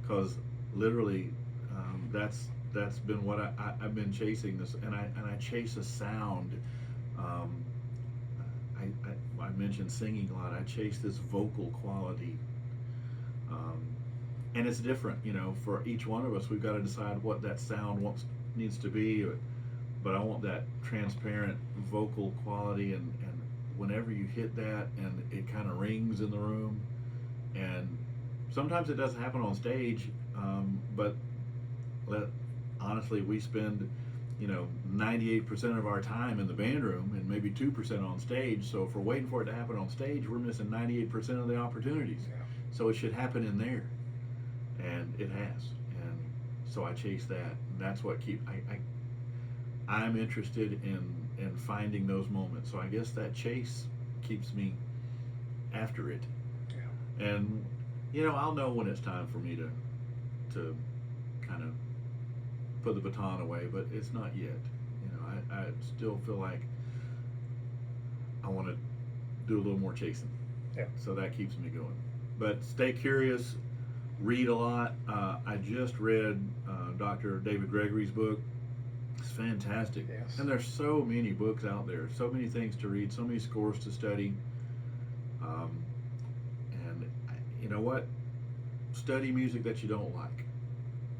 because literally that's been what I've been chasing this, and I chase a sound. I mentioned singing a lot. I chase this vocal quality, and it's different, for each one of us. We've got to decide what that sound needs to be, but I want that transparent vocal quality, and whenever you hit that and it kind of rings in the room, and sometimes it doesn't happen on stage, but honestly, we spend 98% of our time in the band room and maybe 2% on stage. So if we're waiting for it to happen on stage, we're missing 98% of the opportunities. Yeah. So it should happen in there, and it has. And so I chase that, and that's what I'm interested in finding those moments. So I guess that chase keeps me after it. Yeah. And I'll know when it's time for me to kind of put the baton away, but it's not yet. I still feel like I want to do a little more chasing. Yeah. So that keeps me going. But stay curious, read a lot. I just read Dr. David Gregory's book. It's fantastic. Yes. And there's so many books out there, so many things to read, so many scores to study. And you know what? Study music that you don't like.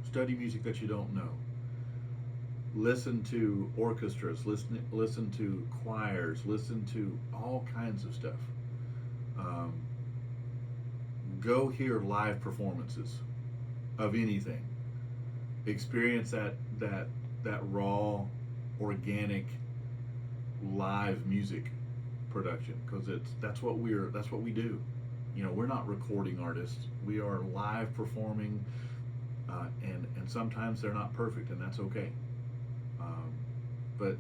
Study music that you don't know. Listen to orchestras, listen to choirs, listen to all kinds of stuff. Go hear live performances of anything. Experience that raw, organic, live music production, because that's what we do. We're not recording artists. We are live performing, and sometimes they're not perfect, and that's okay. But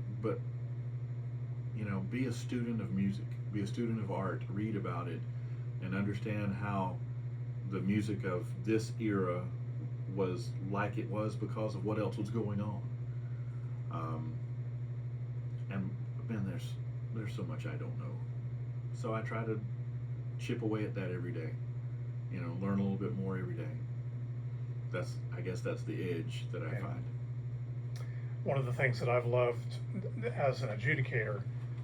be a student of music, be a student of art, read about it, and understand how the music of this era was like it was because of what else was going on. And man, there's so much I don't know. So I try to chip away at that every day. Learn a little bit more every day. I guess that's the edge that I find. One of the things that I've loved as an adjudicator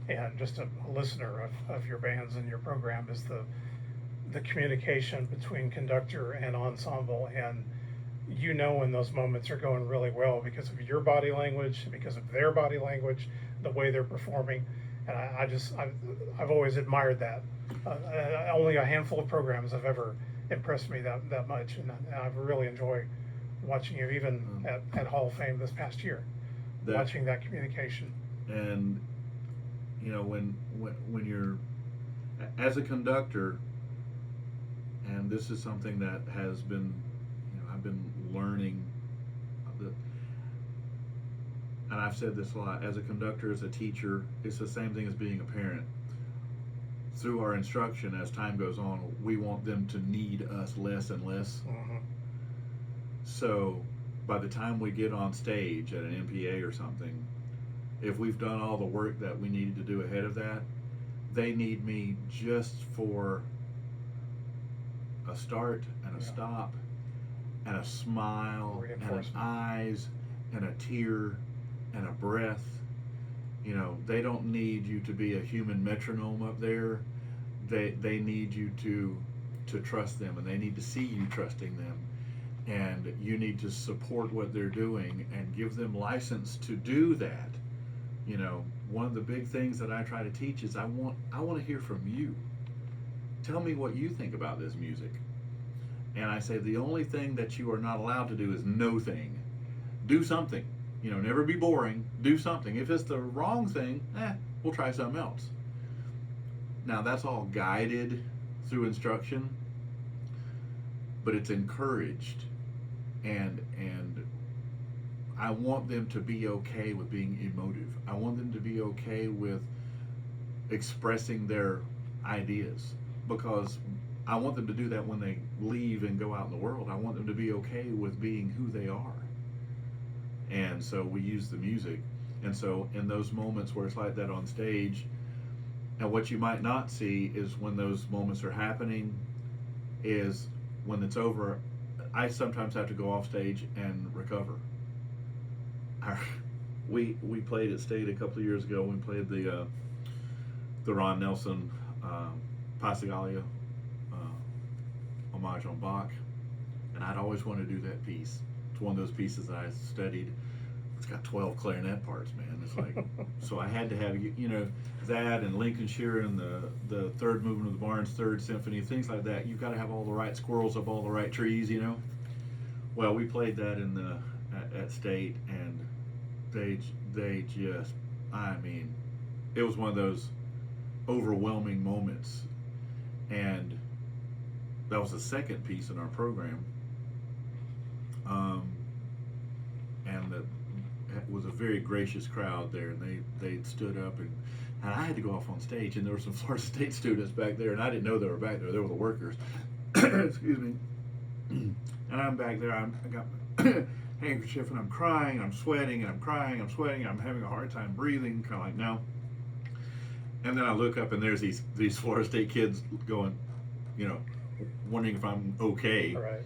and just a listener of your bands and your program is the communication between conductor and ensemble, and when those moments are going really well because of your body language, because of their body language, the way they're performing, and I've always admired that. Only a handful of programs have ever impressed me that much, and I've really enjoyed watching you even at Hall of Fame this past year, watching that communication. And when you're as a conductor, and this is something that has been I've been learning, and I've said this a lot, as a conductor, as a teacher, it's the same thing as being a parent. Through our instruction, as time goes on, we want them to need us less and less. Mm-hmm. So by the time we get on stage at an MPA or something, if we've done all the work that we needed to do ahead of that, they need me just for a start and a stop and a smile and an eyes and a tear and a breath. They don't need you to be a human metronome up there. They need you to trust them, and they need to see you trusting them, and you need to support what they're doing and give them license to do that. One of the big things that I try to teach is I want to hear from you. Tell me what you think about this music. And I say the only thing that you are not allowed to do is no thing. Do something. Never be boring. Do something. If it's the wrong thing, we'll try something else. Now that's all guided through instruction, but it's encouraged, and I want them to be okay with being emotive. I want them to be okay with expressing their ideas, because I want them to do that when they leave and go out in the world. I want them to be okay with being who they are. And so we use the music. And so in those moments where it's like that on stage, and what you might not see is when those moments are happening, is when it's over, I sometimes have to go off stage and recover. We played at State a couple of years ago. We played the Ron Nelson Passagalia homage on Bach, and I'd always wanted to do that piece. It's one of those pieces that I studied. It's got 12 clarinet parts, man. It's like, so I had to have, you know, that and Lincolnshire and the third movement of the Barnes Third Symphony, things like that. You've got to have all the right squirrels up all the right trees, you know. Well, we played that at State, and they just, I mean, it was one of those overwhelming moments. And that was the second piece in our program. And it was a very gracious crowd there, and they stood up, and I had to go off on stage, and there were some Florida State students back there, and I didn't know they were back there. They were the workers. Excuse me. And I'm back there. I got my handkerchief, and I'm crying, I'm sweating, and I'm crying, I'm sweating, I'm having a hard time breathing, kind of like now. And then I look up, and there's these Florida State kids going, you know, wondering if I'm okay. Right.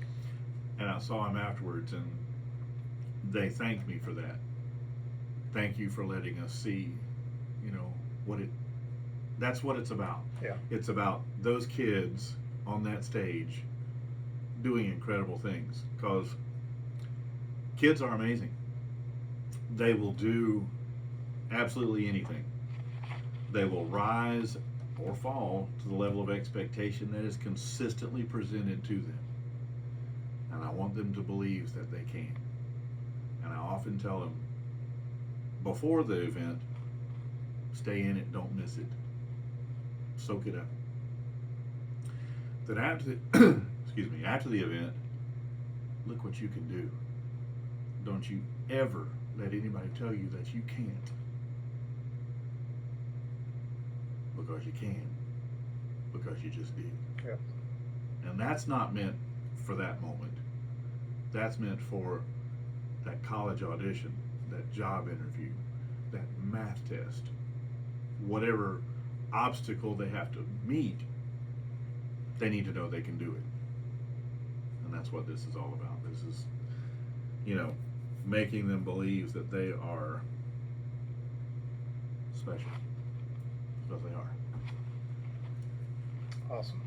And I saw them afterwards, and they thanked me for that. Thank you for letting us see, you know, that's what it's about. Yeah. It's about those kids on that stage doing incredible things, because kids are amazing. They will do absolutely anything. They will rise or fall to the level of expectation that is consistently presented to them. And I want them to believe that they can. And I often tell them before the event, stay in it, don't miss it. Soak it up. Then after the, after the event, look what you can do. Don't you ever let anybody tell you that you can't. Because you can. Because you just did. Yep. And that's not meant for that moment. That's meant for that college audition, that job interview, that math test, whatever obstacle they have to meet, they need to know they can do it. And that's what this is all about. This is, you know, making them believe that they are special. Because they are. Awesome.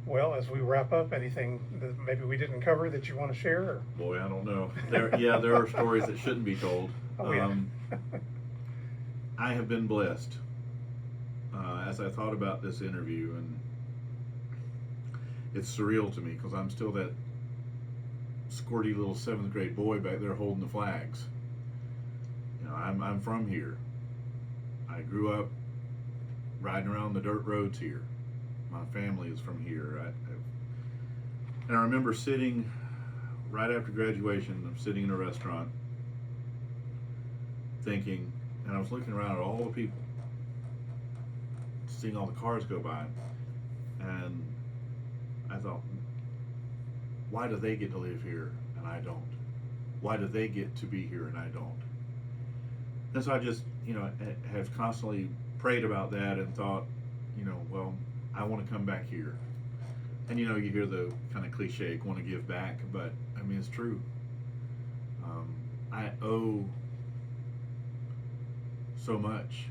Well, as we wrap up, anything that maybe we didn't cover that you want to share? Or? Boy, I don't know. There are stories that shouldn't be told. Oh, yeah. I have been blessed as I thought about this interview, and it's surreal to me because I'm still that squirty little 7th grade boy back there holding the flags. You know, I'm from here. I grew up riding around the dirt roads here. My family is from here. And I remember sitting right after graduation, I'm sitting in a restaurant thinking, and I was looking around at all the people, seeing all the cars go by, and I thought, why do they get to live here and I don't? Why do they get to be here and I don't? And so I just, you know, have constantly prayed about that and thought, you know, well, I want to come back here. And, you know, you hear the kind of cliche, want to give back, but, I mean, it's true. I owe so much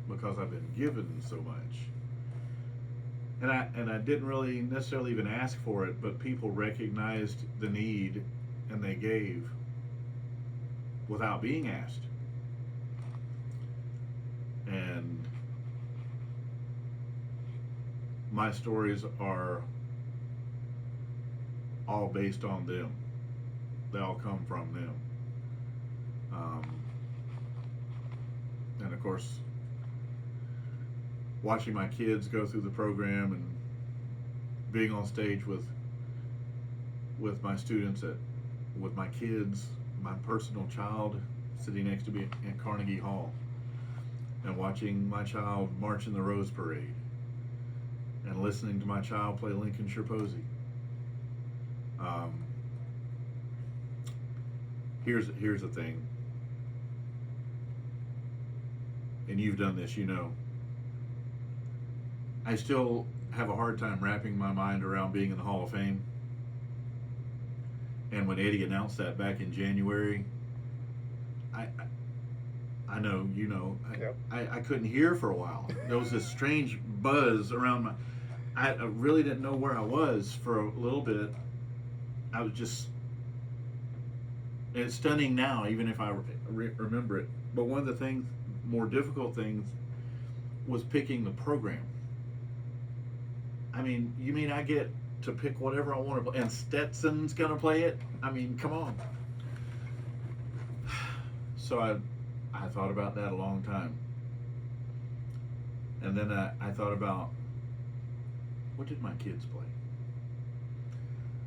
because I've been given so much. And I didn't really necessarily even ask for it, but people recognized the need and they gave without being asked. And my stories are all based on them. They all come from them. And of course, watching my kids go through the program and being on stage with my students, with my kids, my personal child sitting next to me at Carnegie Hall. and watching my child march in the Rose Parade and listening to my child play Lincolnshire Posy. Here's the thing, and you've done this, you know. I still have a hard time wrapping my mind around being in the Hall of Fame. And when Eddie announced that back in January, I know, you know, Yep. I couldn't hear for a while. There was this strange buzz around I really didn't know where I was for a little bit. I was just, it's stunning now, even if I remember it. But one of the things, more difficult things, was picking the program. I mean, you mean I get to pick whatever I want to play, and Stetson's gonna play it? I mean, come on. So I thought about that a long time, and then I thought about, what did my kids play?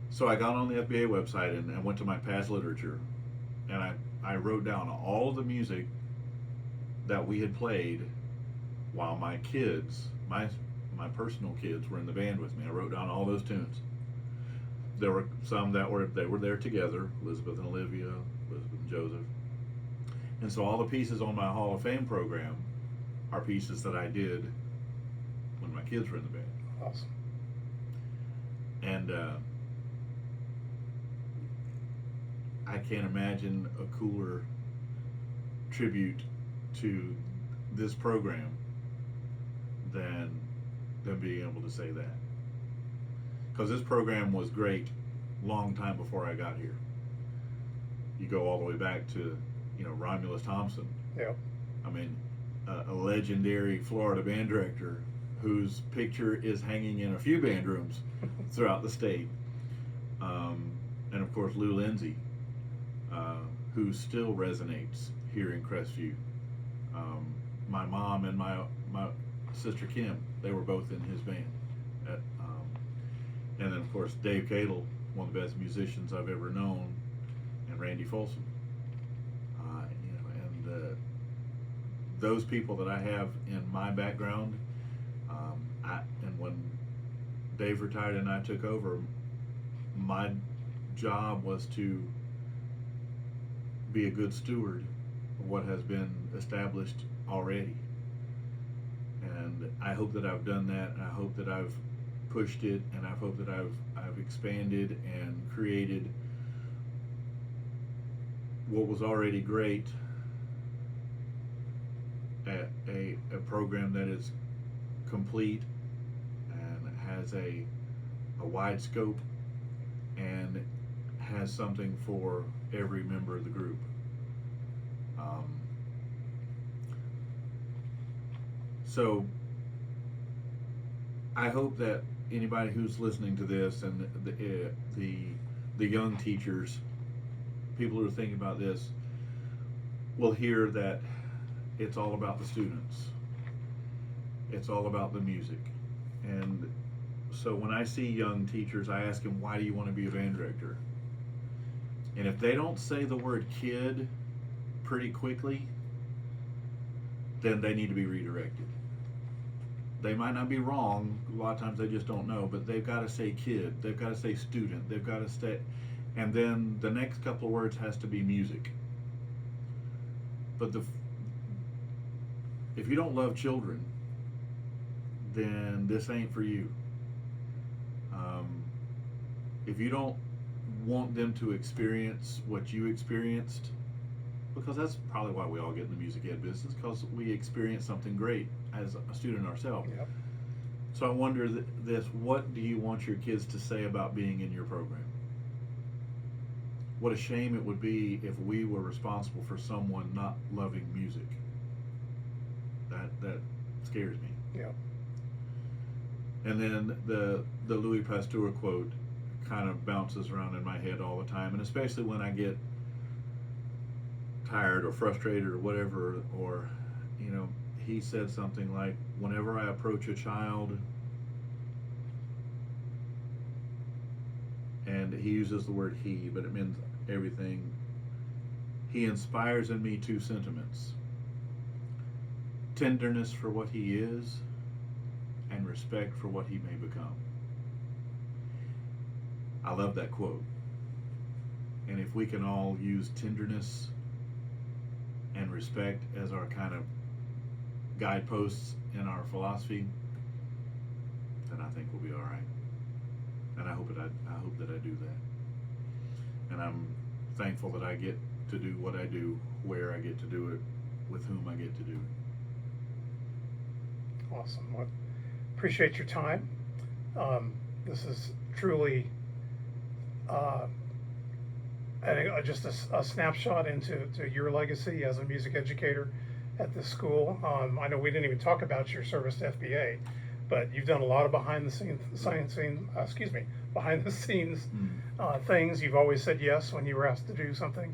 So I got on the FBA website and went to my past literature, and I wrote down all of the music that we had played while my kids, my personal kids, were in the band with me. I wrote down all those tunes. There were some that were there together, Elizabeth and Olivia, Elizabeth and Joseph. And so all the pieces on my Hall of Fame program are pieces that I did when my kids were in the band. Awesome. And I can't imagine a cooler tribute to this program than being able to say that. Because this program was great long time before I got here. You go all the way back to, you know, Romulus Thompson. Yeah. I mean, a legendary Florida band director whose picture is hanging in a few band rooms throughout the state. And of course, Lou Lindsay, who still resonates here in Crestview. My mom and my sister Kim, they were both in his band. And then of course Dave Cadle, one of the best musicians I've ever known, and Randy Folsom. You know, and those people that I have in my background, and when Dave retired and I took over, my job was to be a good steward of what has been established already. And I hope that I've done that, and I hope that I've pushed it, and I hope that I've expanded and created what was already great, a program that is complete and has a wide scope and has something for every member of the group. So I hope that anybody who's listening to this, and the young teachers, people who are thinking about this, will hear that it's all about the students. It's all about the music. And so when I see young teachers, I ask them, why do you want to be a band director? And if they don't say the word kid pretty quickly, then they need to be redirected. They might not be wrong, a lot of times they just don't know, but they've got to say kid, they've got to say student, they've got to say, and then the next couple of words has to be music. But if you don't love children, then this ain't for you. If you don't want them to experience what you experienced, because that's probably why we all get in the music ed business, because we experience something great as a student ourselves. Yep. So I wonder this, what do you want your kids to say about being in your program? What a shame it would be if we were responsible for someone not loving music. That scares me. Yeah. And then the Louis Pasteur quote kind of bounces around in my head all the time, and especially when I get tired or frustrated or whatever, or, you know, he said something like, whenever I approach a child, and he uses the word he, but it means everything, he inspires in me two sentiments. tenderness for what he is, and respect for what he may become. I love that quote. And if we can all use tenderness and respect as our kind of guideposts in our philosophy, then I think we'll be all right. And I hope that I do that. And I'm thankful that I get to do what I do, where I get to do it, with whom I get to do it. Awesome. Well, appreciate your time. This is truly just a snapshot into your legacy as a music educator at this school. I know we didn't even talk about your service to FBA, but you've done a lot of behind the scenes things. You've always said yes when you were asked to do something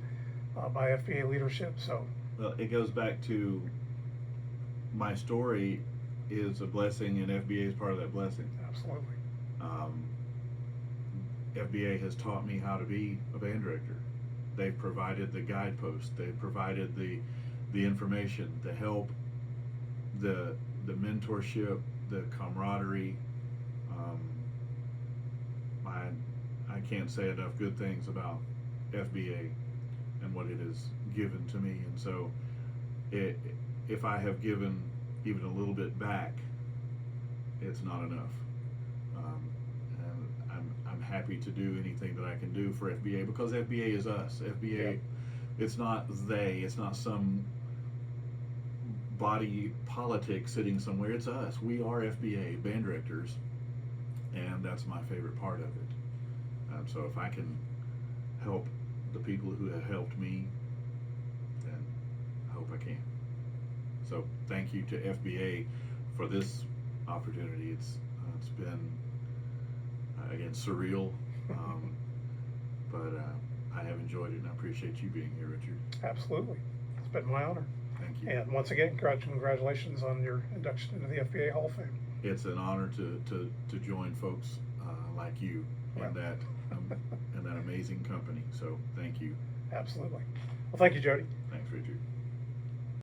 by FBA leadership. So, well, it goes back to my story is a blessing, and FBA is part of that blessing. Absolutely. FBA has taught me how to be a band director. They've provided the guideposts. They've provided the information, the help, the mentorship, the camaraderie. I can't say enough good things about FBA and what it has given to me. And so, if I have given even a little bit back, it's not enough. And I'm happy to do anything that I can do for FBA, because FBA is us. FBA, it's not they. It's not some body politic sitting somewhere. It's us. We are FBA band directors, and that's my favorite part of it. So if I can help the people who have helped me, then I hope I can. So thank you to FBA for this opportunity. It's been again surreal, but I have enjoyed it, and I appreciate you being here, Richard. Absolutely. It's been my honor. Thank you. And once again, congratulations on your induction into the FBA Hall of Fame. It's an honor to join folks like you in that amazing company. So thank you. Absolutely. Well, thank you, Jody. Thanks, Richard.